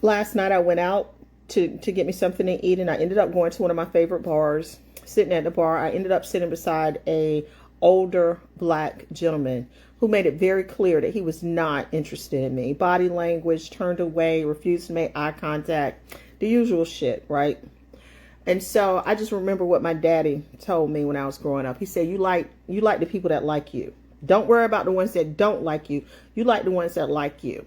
Last night I went out to get me something to eat, and I ended up going to one of my favorite bars. Sitting at the bar, I ended up sitting beside a older black gentleman who made it very clear that he was not interested in me. Body language, turned away, refused to make eye contact, the usual shit, right? And so I just remember what my daddy told me when I was growing up. He said, you like the people that like you. Don't worry about the ones that don't like you. You like the ones that like you.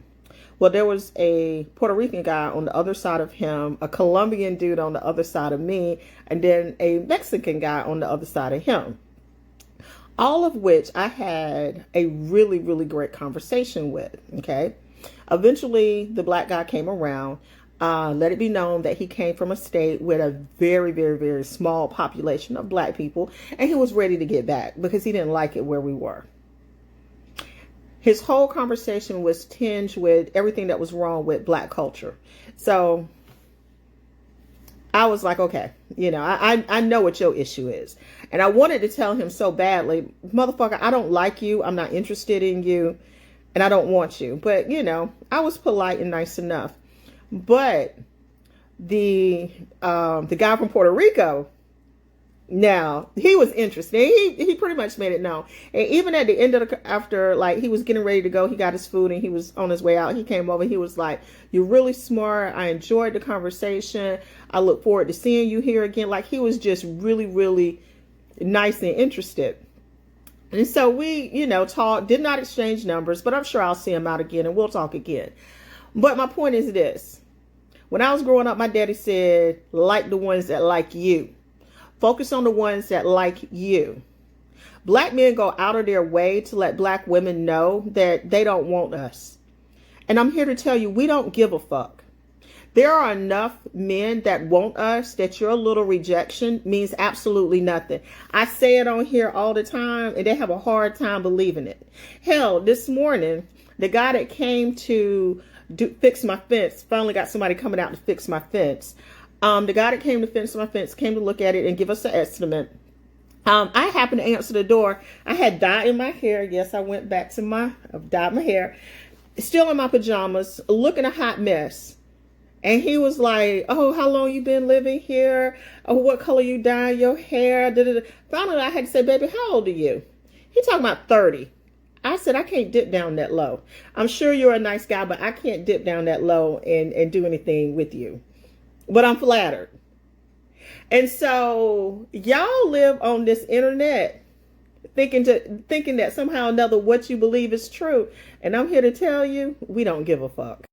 Well, there was a Puerto Rican guy on the other side of him, a Colombian dude on the other side of me, and then a Mexican guy on the other side of him. All of which I had a really, really great conversation with, okay? Eventually, the black guy came around. Let it be known that he came from a state with a very, very, very small population of black people, and he was ready to get back because he didn't like it where we were. His whole conversation was tinged with everything that was wrong with black culture. So I was like, okay, I know what your issue is. And I wanted to tell him so badly, motherfucker, I don't like you. I'm not interested in you. And I don't want you. But, I was polite and nice enough. But the guy from Puerto Rico, now he was interested. He pretty much made it known. And even at the end of after like he was getting ready to go, he got his food and he was on his way out. He came over. He was like, "You're really smart. I enjoyed the conversation. I look forward to seeing you here again." Like he was just really, really nice and interested. And so we, talked, did not exchange numbers, but I'm sure I'll see him out again and we'll talk again. But my point is this. When I was growing up, my daddy said, like the ones that like you. Focus on the ones that like you. Black men go out of their way to let black women know that they don't want us. And I'm here to tell you, we don't give a fuck. There are enough men that want us that your little rejection means absolutely nothing. I say it on here all the time and they have a hard time believing it. Hell, this morning, the guy that came to fix my fence, finally got somebody coming out to fix my fence. The guy that came to fix my fence came to look at it and give us an estimate. I happened to answer the door. I had dye in my hair. Yes, I went back to dyed my hair. Still in my pajamas, looking a hot mess. And he was like, "Oh, how long you been living here? Oh, what color you dye your hair?" Finally, I had to say, "Baby, how old are you?" He talking about 30. I said, "I can't dip down that low. I'm sure you're a nice guy, but I can't dip down that low and do anything with you. But I'm flattered." And so y'all live on this internet thinking that somehow or another what you believe is true. And I'm here to tell you, we don't give a fuck.